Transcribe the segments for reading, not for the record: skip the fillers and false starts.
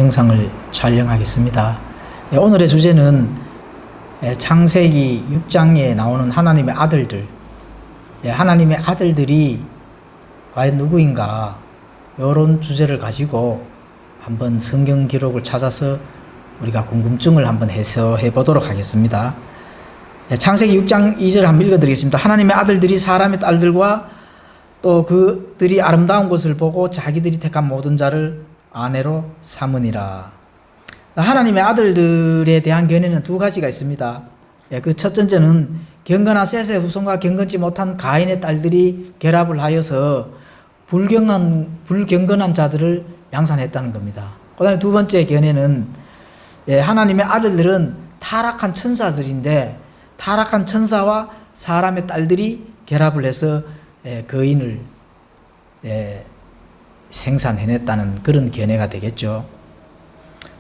영상을 촬영하겠습니다. 오늘의 주제는 창세기 6장에 나오는 하나님의 아들들, 하나님의 아들들이 과연 누구인가, 이런 주제를 가지고 한번 성경 기록을 찾아서 우리가 궁금증을 한번 해소해 보도록 하겠습니다. 창세기 6장 2절 한번 읽어드리겠습니다. 하나님의 아들들이 사람의 딸들과 또 그들이 아름다운 것을 보고 자기들이 택한 모든 자를 아내로 삼으니라. 하나님의 아들들에 대한 견해는 두 가지가 있습니다. 그 첫 번째는 경건한 셋의 후손과 경건치 못한 가인의 딸들이 결합을 하여서 불경건한 자들을 양산했다는 겁니다. 그 다음에 두 번째 견해는 하나님의 아들들은 타락한 천사들인데, 타락한 천사와 사람의 딸들이 결합을 해서 거인을 생산해냈다는 그런 견해가 되겠죠.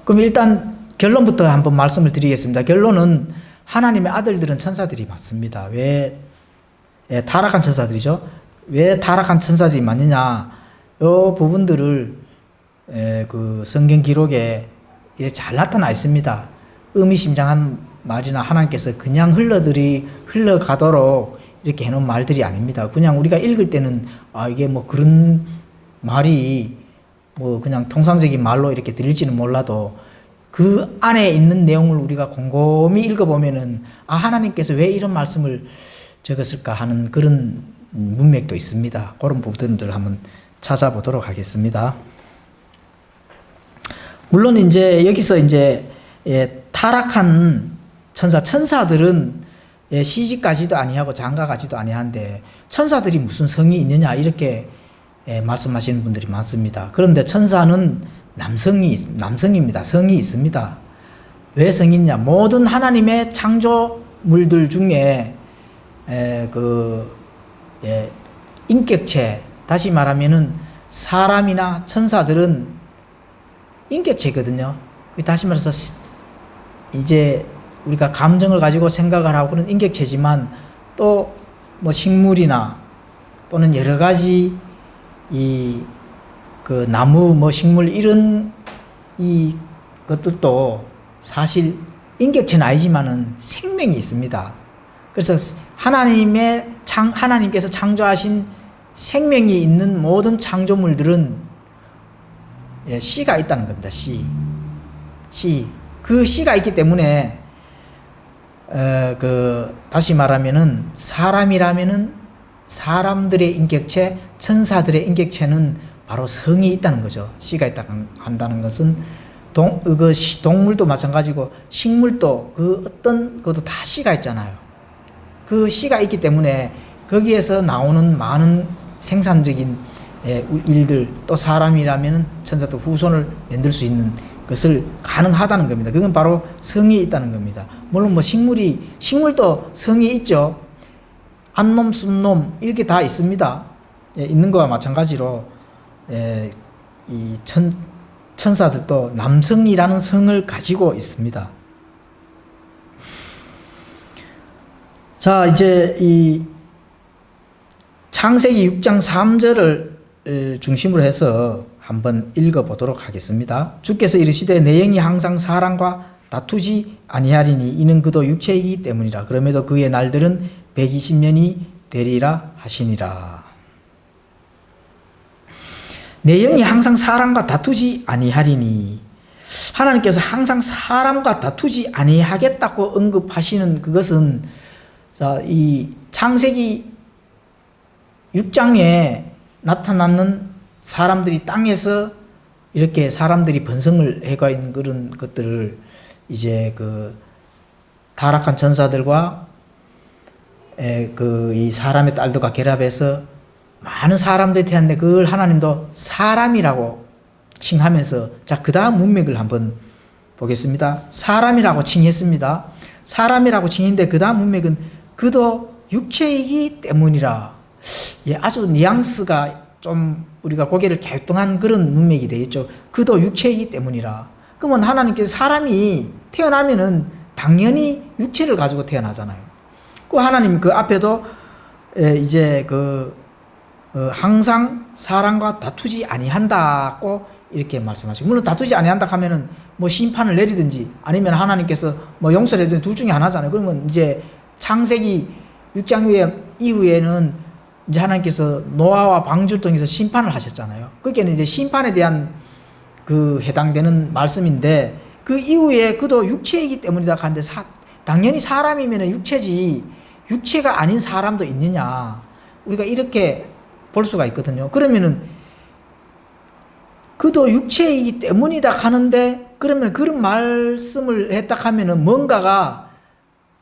그럼 일단 결론부터 한번 말씀을 드리겠습니다. 결론은 하나님의 아들들은 천사들이 맞습니다. 왜 타락한 천사들이죠? 왜 타락한 천사들이 맞느냐? 이 부분들을 그 성경 기록에 잘 나타나 있습니다. 의미심장한 말이나 하나님께서 그냥 흘러가도록 이렇게 해놓은 말들이 아닙니다. 그냥 우리가 읽을 때는 이게 뭐 그런 말이 뭐 그냥 통상적인 말로 이렇게 들릴지는 몰라도 그 안에 있는 내용을 우리가 곰곰이 읽어보면은 하나님께서 왜 이런 말씀을 적었을까 하는 그런 문맥도 있습니다. 그런 부분들을 한번 찾아보도록 하겠습니다. 물론 이제 여기서 이제 타락한 천사들은 시집가지도 아니하고 장가가지도 아니한데 천사들이 무슨 성이 있느냐 이렇게 말씀하시는 분들이 많습니다. 그런데 천사는 남성입니다. 성이 있습니다. 왜 성이 있냐? 모든 하나님의 창조물들 중에 인격체, 다시 말하면은 사람이나 천사들은 인격체거든요. 다시 말해서 이제 우리가 감정을 가지고 생각을 하고 그런 인격체지만 또 뭐 식물이나 또는 여러 가지 그 나무 뭐 식물 이런 것들도 사실 인격체는 아니지만은 생명이 있습니다. 그래서 하나님께서 창조하신 생명이 있는 모든 창조물들은 씨가 있다는 겁니다. 그 씨가 있기 때문에 다시 말하면은 사람이라면은 사람들의 인격체, 천사들의 인격체는 바로 성이 있다는 거죠. 씨가 있다 한다는 것은 동물도 마찬가지고 식물도 그것도 다 씨가 있잖아요. 그 씨가 있기 때문에 거기에서 나오는 많은 생산적인 일들, 또 사람이라면은 천사도 후손을 만들 수 있는 것을 가능하다는 겁니다. 그건 바로 성이 있다는 겁니다. 물론 뭐 식물도 성이 있죠. 안놈, 순놈 이렇게 다 있습니다. 있는 거와 마찬가지로 이 천사들도 남성이라는 성을 가지고 있습니다. 자, 이제 이 창세기 6장 3절을 중심으로 해서 한번 읽어보도록 하겠습니다. 주께서 이르시되 내 영이 항상 사람과 다투지 아니하리니 이는 그도 육체이기 때문이라. 그럼에도 그의 날들은 120년이 되리라 하시니라. 내 영이 항상 사람과 다투지 아니하리니, 하나님께서 항상 사람과 다투지 아니하겠다고 언급하시는 그것은 이 창세기 6장에 나타나는 사람들이 땅에서 이렇게 사람들이 번성을 해가 있는 그런 것들을 이제 그 타락한 천사들과 이 사람의 딸들과 결합해서 많은 사람들이 태어났는데 그걸 하나님도 사람이라고 칭하면서, 자, 그 다음 문맥을 한번 보겠습니다. 사람이라고 칭했습니다. 사람이라고 칭했는데 그 다음 문맥은 그도 육체이기 때문이라. 아주 뉘앙스가 좀 우리가 고개를 갸우뚱한 그런 문맥이 되겠죠. 그도 육체이기 때문이라. 그러면 하나님께서 사람이 태어나면은 당연히 육체를 가지고 태어나잖아요. 그 하나님 그 앞에도 이제 항상 사람과 다투지 아니한다고 이렇게 말씀하시고, 물론 다투지 아니한다 하면은 뭐 심판을 내리든지 아니면 하나님께서 뭐 용서를 해주든지 둘 중에 하나잖아요. 그러면 이제 창세기 6장 이후에는 이제 하나님께서 노아와 방주를 통해서 심판을 하셨잖아요. 그게는 이제 심판에 대한 그 해당되는 말씀인데, 그 이후에 그도 육체이기 때문이다 하는데 당연히 사람이면 육체지 육체가 아닌 사람도 있느냐, 우리가 이렇게 볼 수가 있거든요. 그러면은 그도 육체이기 때문이다 하는데, 그러면 그런 말씀을 했다 하면은 뭔가가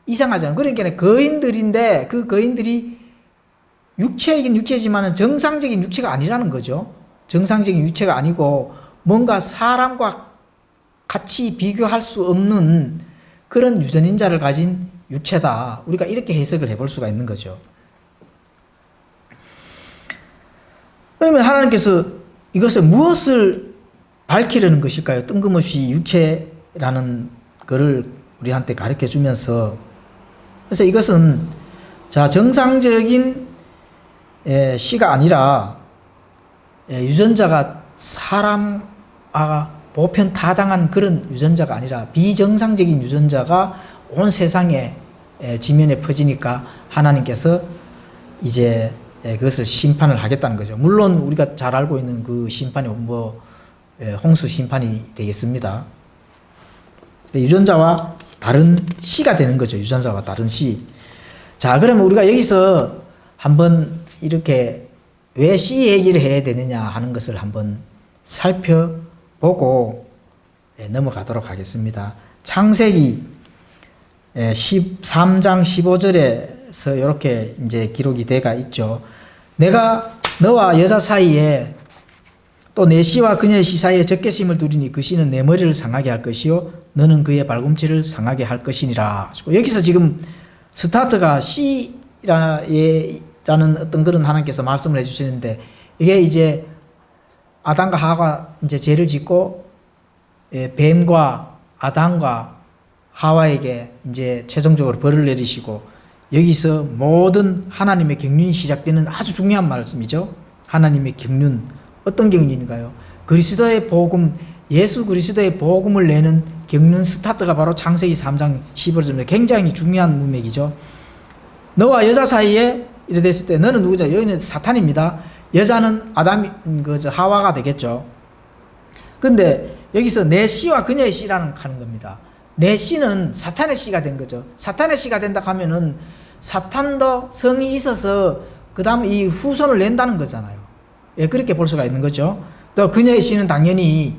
이상하잖아요. 그러니까 거인들인데 그 거인들이 육체이긴 육체지만은 정상적인 육체가 아니라는 거죠. 정상적인 육체가 아니고 뭔가 사람과 같이 비교할 수 없는 그런 유전인자를 가진 육체다. 우리가 이렇게 해석을 해볼 수가 있는 거죠. 그러면 하나님께서 이것을 무엇을 밝히려는 것일까요? 뜬금없이 육체라는 것을 우리한테 가르쳐 주면서, 그래서 이것은 자 정상적인 씨가 아니라 유전자가 사람과 보편 타당한 그런 유전자가 아니라 비정상적인 유전자가 온 세상에 지면에 퍼지니까 하나님께서 이제 그것을 심판을 하겠다는 거죠. 물론 우리가 잘 알고 있는 그 심판이 뭐 홍수 심판이 되겠습니다. 유전자와 다른 씨가 되는 거죠. 유전자와 다른 씨. 자, 그러면 우리가 여기서 한번 이렇게 왜 씨 얘기를 해야 되느냐 하는 것을 한번 살펴보고 넘어가도록 하겠습니다. 창세기 13장 15절에서 이렇게 이제 기록이 되가 있죠. 내가 너와 여자 사이에 또 내 씨와 그녀의 씨 사이에 적개심을 두리니 그 씨는 내 머리를 상하게 할 것이요 너는 그의 발꿈치를 상하게 할 것이니라. 여기서 지금 스타트가 씨라는 어떤 그런 하나님께서 말씀을 해주시는데, 이게 이제 아담과 하와가 이제 죄를 짓고 뱀과 아담과 하와에게 이제 최종적으로 벌을 내리시고, 여기서 모든 하나님의 경륜이 시작되는 아주 중요한 말씀이죠. 하나님의 경륜. 어떤 경륜인가요? 그리스도의 복음, 예수 그리스도의 복음을 내는 경륜 스타트가 바로 창세기 3장 15절입니다. 굉장히 중요한 문맥이죠. 너와 여자 사이에 이래 됐을 때 너는 누구죠? 여기는 사탄입니다. 여자는 하와가 되겠죠. 근데 여기서 내 씨와 그녀의 씨라는 하는 겁니다. 내 씨는 사탄의 씨가 된 거죠. 사탄의 씨가 된다 하면은 사탄도 성이 있어서 그 다음 이 후손을 낸다는 거잖아요. 예, 그렇게 볼 수가 있는 거죠. 또 그녀의 씨는 당연히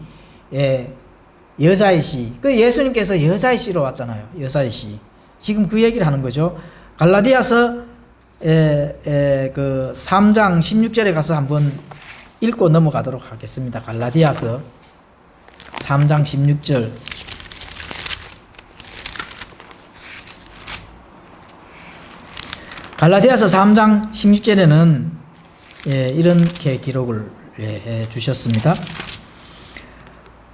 여자의 씨. 그 예수님께서 여자의 씨로 왔잖아요. 여자의 씨. 지금 그 얘기를 하는 거죠. 갈라디아서 그 3장 16절에 가서 한번 읽고 넘어가도록 하겠습니다. 갈라디아서 3장 16절. 갈라디아서 3장 16절에는 이렇게 기록을 해 주셨습니다.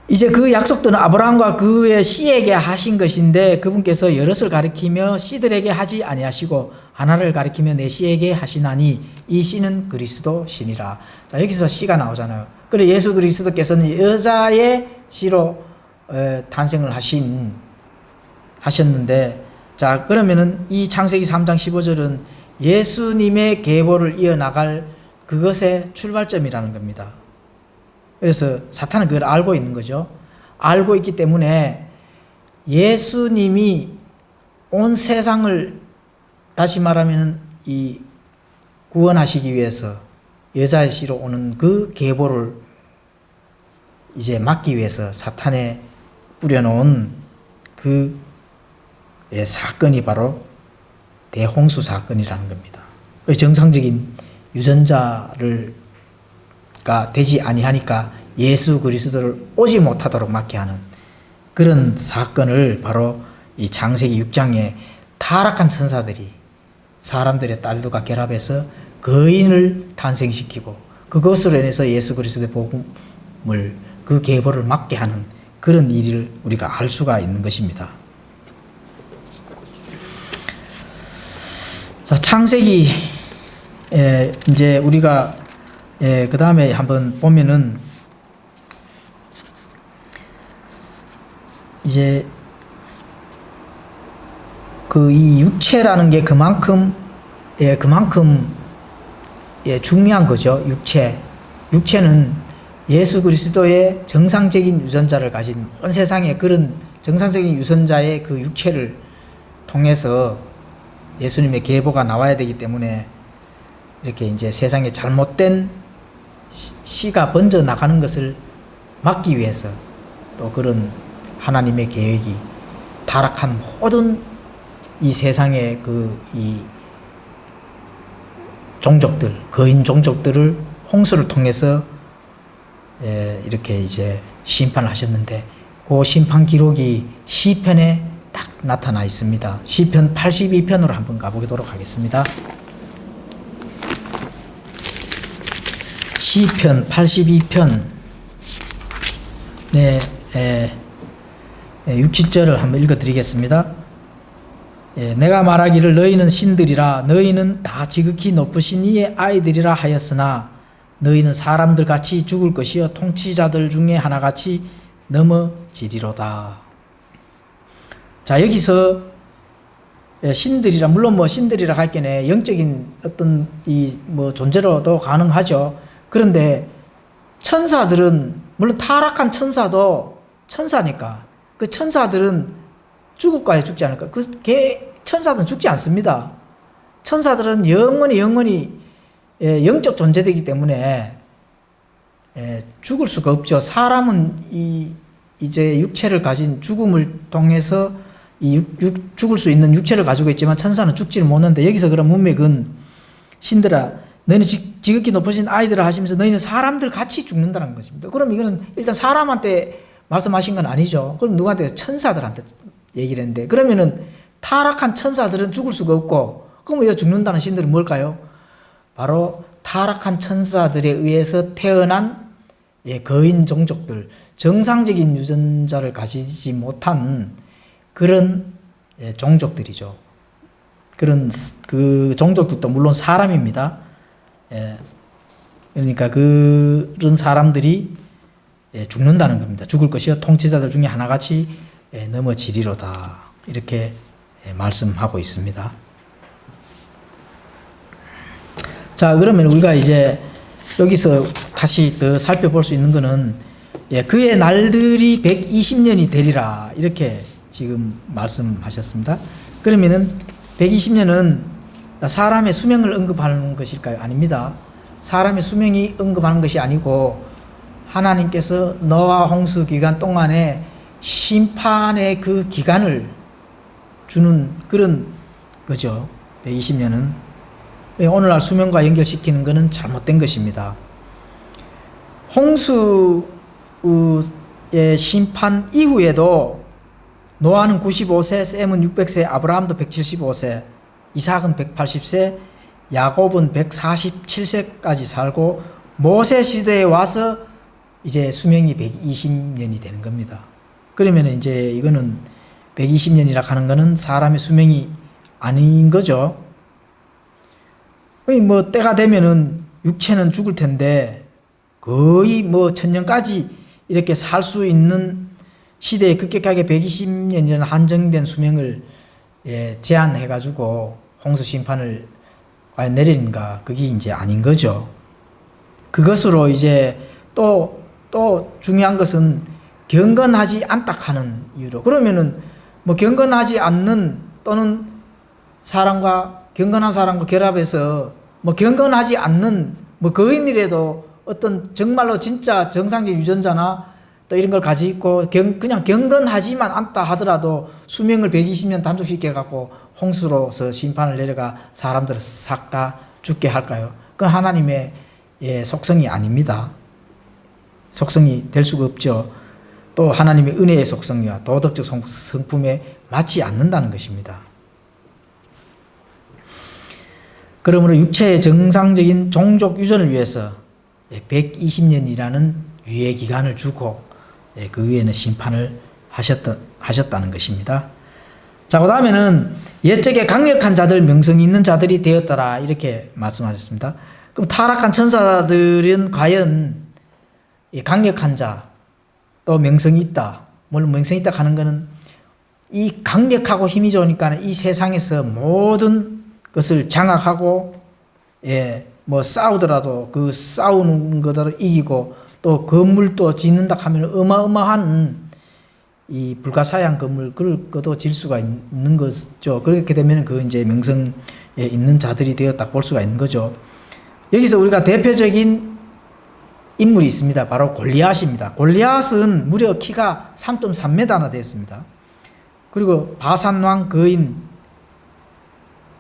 이제 그 약속들은 아브라함과 그의 씨에게 하신 것인데 그분께서 여럿을 가리키며 씨들에게 하지 아니하시고 하나를 가리키며 내 씨에게 하시나니 이 씨는 그리스도 씨니라. 자, 여기서 씨가 나오잖아요. 그래 예수 그리스도께서는 여자의 씨로 탄생을 하셨는데, 자 그러면은 이 창세기 3장 15절은 예수님의 계보를 이어나갈 그것의 출발점이라는 겁니다. 그래서 사탄은 그걸 알고 있는 거죠. 알고 있기 때문에 예수님이 온 세상을 다시 말하면 이 구원하시기 위해서 여자의 씨로 오는 그 계보를 이제 막기 위해서 사탄에 뿌려놓은 그 사건이 바로 대홍수 사건이라는 겁니다. 정상적인 유전자가 되지 아니하니까 예수 그리스도를 오지 못하도록 막게 하는 그런 사건을 바로 이 창세기 6장에 타락한 천사들이 사람들의 딸들과 결합해서 거인을 탄생시키고 그것으로 인해서 예수 그리스도의 복음을 그 계보를 막게 하는 그런 일을 우리가 알 수가 있는 것입니다. 자, 창세기 이제 우리가 그 다음에 한번 보면은 이제 그 이 육체라는 게 그만큼 중요한 거죠. 육체는 예수 그리스도의 정상적인 유전자를 가진 온 세상에 그런 정상적인 유전자의 그 육체를 통해서 예수님의 계보가 나와야 되기 때문에 이렇게 이제 세상에 잘못된 씨가 번져 나가는 것을 막기 위해서 또 그런 하나님의 계획이 타락한 모든 이 세상의 이 종족들, 거인 종족들을 홍수를 통해서 이렇게 이제 심판을 하셨는데 그 심판 기록이 시편에 딱 나타나 있습니다. 시편 82편으로 한번 가보도록 하겠습니다. 시편 82편 6, 7절을 한번 읽어드리겠습니다. 내가 말하기를 너희는 신들이라 너희는 다 지극히 높으신 이의 아이들이라 하였으나 너희는 사람들 같이 죽을 것이요 통치자들 중에 하나같이 넘어지리로다. 자, 여기서 신들이라, 물론 뭐 신들이라 할 게는 영적인 어떤 이 뭐 존재로도 가능하죠. 그런데 천사들은, 물론 타락한 천사도 천사니까 그 천사들은 죽을까요? 죽지 않을까? 천사들은 죽지 않습니다. 천사들은 영원히 영적 존재되기 때문에 죽을 수가 없죠. 사람은 이제 육체를 가진 죽음을 통해서 죽을 수 있는 육체를 가지고 있지만 천사는 죽지를 못하는데 여기서 그런 문맥은 신들아 너희는 지극히 높으신 아이들아 하시면서 너희는 사람들 같이 죽는다는 것입니다. 그럼 이거는 일단 사람한테 말씀하신 건 아니죠. 그럼 누구한테? 천사들한테 얘기를 했는데 그러면은 타락한 천사들은 죽을 수가 없고 그럼 왜 죽는다는 신들은 뭘까요? 바로 타락한 천사들에 의해서 태어난 거인 종족들, 정상적인 유전자를 가지지 못한 그런 종족들이죠. 그런 그 종족들도 물론 사람입니다. 그러니까 그런 사람들이 죽는다는 겁니다. 죽을 것이요 통치자들 중에 하나같이 넘어지리로다. 이렇게 말씀하고 있습니다. 자, 그러면 우리가 이제 여기서 다시 더 살펴볼 수 있는 것은 그의 날들이 120년이 되리라. 이렇게 지금 말씀하셨습니다. 그러면은 120년은 사람의 수명을 언급하는 것일까요? 아닙니다. 사람의 수명이 언급하는 것이 아니고 하나님께서 노아 홍수 기간 동안에 심판의 그 기간을 주는 그런 거죠. 120년은 오늘날 수명과 연결시키는 것은 잘못된 것입니다. 홍수의 심판 이후에도 노아는 95세, 셈은 600세, 아브라함도 175세, 이삭은 180세, 야곱은 147세까지 살고 모세 시대에 와서 이제 수명이 120년이 되는 겁니다. 그러면 이제 이거는 120년이라 하는 거는 사람의 수명이 아닌 거죠. 뭐 때가 되면은 육체는 죽을 텐데 거의 뭐 천년까지 이렇게 살 수 있는 시대에 급격하게 120년이라는 한정된 수명을 제한해가지고 홍수 심판을 과연 내리는가? 그게 이제 아닌 거죠. 그것으로 이제 또 중요한 것은 경건하지 않다 하는 이유로. 그러면은 뭐 경건하지 않는 또는 경건한 사람과 결합해서 뭐 경건하지 않는 뭐 거인이라도 어떤 정말로 진짜 정상적 유전자나 또 이런 걸 가지고 그냥 경건하지만 않다 하더라도 수명을 120년 단축시켜 갖고 홍수로서 심판을 내려가 사람들을 싹 다 죽게 할까요? 그건 하나님의 속성이 아닙니다. 속성이 될 수가 없죠. 또 하나님의 은혜의 속성과 도덕적 성품에 맞지 않는다는 것입니다. 그러므로 육체의 정상적인 종족 유전을 위해서 120년이라는 유예 기간을 주고 그 위에는 심판을 하셨다는 것입니다. 자, 그 다음에는 옛적에 강력한 자들, 명성이 있는 자들이 되었더라. 이렇게 말씀하셨습니다. 그럼 타락한 천사들은 과연 강력한 자, 또 명성이 있다. 물론 맹성이 있다 하는 거는 이 강력하고 힘이 좋으니까 이 세상에서 모든 것을 장악하고 뭐 싸우더라도 그 싸우는 것들을 이기고 또 건물도 짓는다 하면 어마어마한 이 불가사의한 건물 그것도 질 수가 있는 거죠. 그렇게 되면 그 이제 명성에 있는 자들이 되었다 볼 수가 있는 거죠. 여기서 우리가 대표적인 인물이 있습니다. 바로 골리앗입니다. 골리앗은 무려 키가 3.3m나 되었습니다. 그리고 바산왕 거인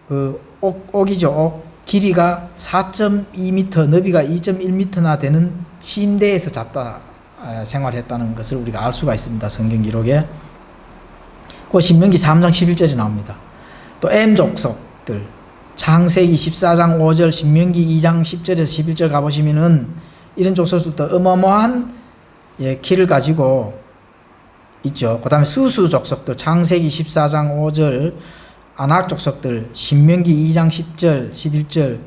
그 옥이죠. 옥. 길이가 4.2m, 너비가 2.1m나 되는 침대에서 잤다 생활했다는 것을 우리가 알 수가 있습니다. 성경 기록에. 그 신명기 3장 11절이 나옵니다. 또 M족속들 창세기 14장 5절, 신명기 2장 10절에서 11절 가보시면은 이런 족속들도 어마어마한 키를 가지고 있죠. 그 다음에 수수 족속들 창세기 14장 5절, 아낙 족속들 신명기 2장 10절 11절,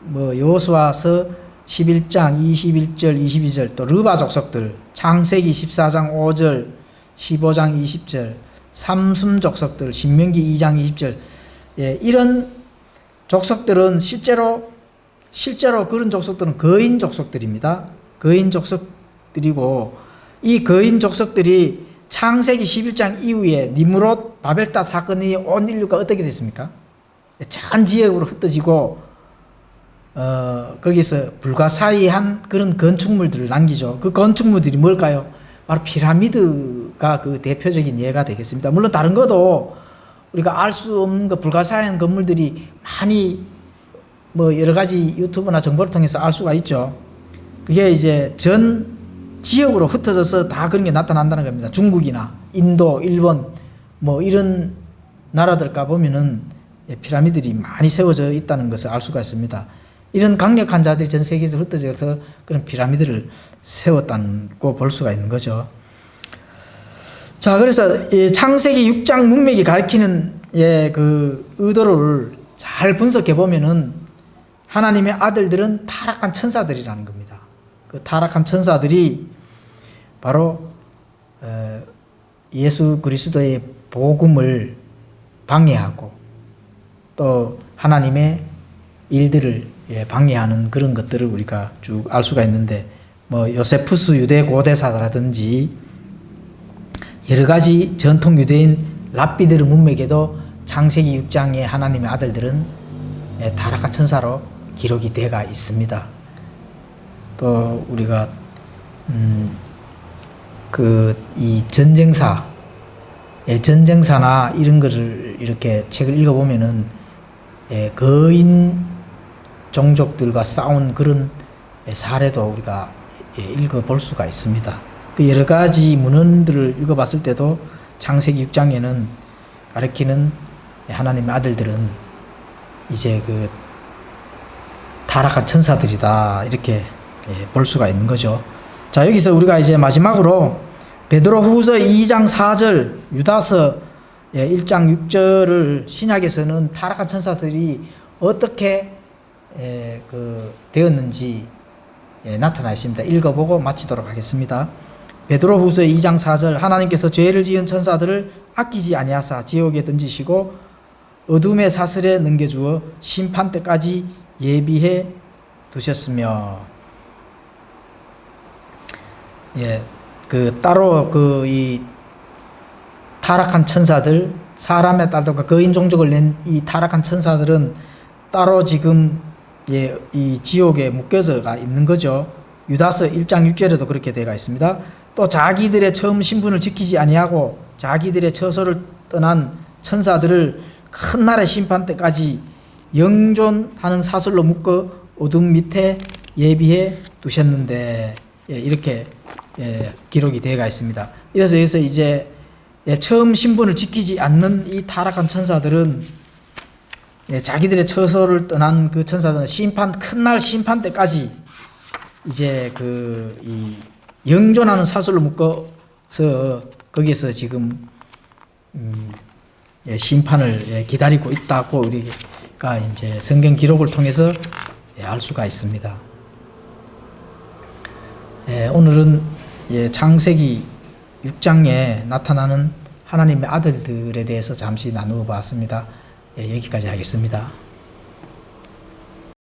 뭐 여호수아서 11장 21절 22절, 또 르바 족속들 창세기 14장 5절 15장 20절, 삼순 족속들 신명기 2장 20절. 이런 족속들은 실제로 그런 족속들은 거인 족속들입니다. 거인 족속들이고, 이 거인 족속들이 창세기 11장 이후에 니므롯 바벨탑 사건이 온 인류가 어떻게 됐습니까? 전 지역으로 흩어지고 거기서 불가사의한 그런 건축물들을 남기죠. 그 건축물들이 뭘까요? 바로 피라미드가 그 대표적인 예가 되겠습니다. 물론 다른 것도 우리가 알 수 없는 그 불가사의한 건물들이 많이 뭐 여러 가지 유튜브나 정보를 통해서 알 수가 있죠. 그게 이제 전 지역으로 흩어져서 다 그런 게 나타난다는 겁니다. 중국이나 인도, 일본 뭐 이런 나라들 가보면은 피라미드들이 많이 세워져 있다는 것을 알 수가 있습니다. 이런 강력한 자들이 전 세계에서 흩어져서 그런 피라미드를 세웠다고 볼 수가 있는 거죠. 자, 그래서 창세기 6장 문맥이 가리키는 그 의도를 잘 분석해 보면은 하나님의 아들들은 타락한 천사들이라는 겁니다. 그 타락한 천사들이 바로 예수 그리스도의 복음을 방해하고 또 하나님의 일들을 방해하는 그런 것들을 우리가 쭉 알 수가 있는데, 뭐 요세푸스 유대 고대사라든지 여러 가지 전통 유대인 랍비들의 문맥에도 창세기 6장의 하나님의 아들들은 타락한 천사로 기록이 되어 있습니다. 또 우리가 이 전쟁사나 이런 거를 이렇게 책을 읽어보면은 거인 종족들과 싸운 그런 사례도 우리가 읽어볼 수가 있습니다. 그 여러 가지 문헌들을 읽어봤을 때도 창세기 6장에는 가리키는 하나님의 아들들은 이제 그 타락한 천사들이다, 이렇게 볼 수가 있는 거죠. 자, 여기서 우리가 이제 마지막으로 베드로후서 2장 4절, 유다서 1장 6절을 신약에서는 타락한 천사들이 어떻게 되었는지 나타나 있습니다. 읽어보고 마치도록 하겠습니다. 베드로후서 2장 4절, 하나님께서 죄를 지은 천사들을 아끼지 아니하사 지옥에 던지시고 어둠의 사슬에 넘겨주어 심판 때까지 예비해 두셨으며. 따로 이 타락한 천사들, 사람의 딸들과 거인 종족을 낸 이 타락한 천사들은 따로 지금 이 지옥에 묶여서가 있는 거죠. 유다서 1장 6절에도 그렇게 되어 있습니다. 또 자기들의 처음 신분을 지키지 아니하고 자기들의 처소를 떠난 천사들을 큰 날의 심판 때까지 영존하는 사슬로 묶어 어둠 밑에 예비해 두셨는데, 이렇게 기록이 되어 있습니다. 그래서 여기서 이제 처음 신분을 지키지 않는 이 타락한 천사들은 자기들의 처소를 떠난 그 천사들은 큰 날 심판 때까지 이제 이 영존하는 사슬로 묶어서 거기에서 지금 심판을 기다리고 있다고 우리가 이제 성경 기록을 통해서 알 수가 있습니다. 오늘은 창세기 6장에 나타나는 하나님의 아들들에 대해서 잠시 나누어 봤습니다. 예, 여기까지 하겠습니다.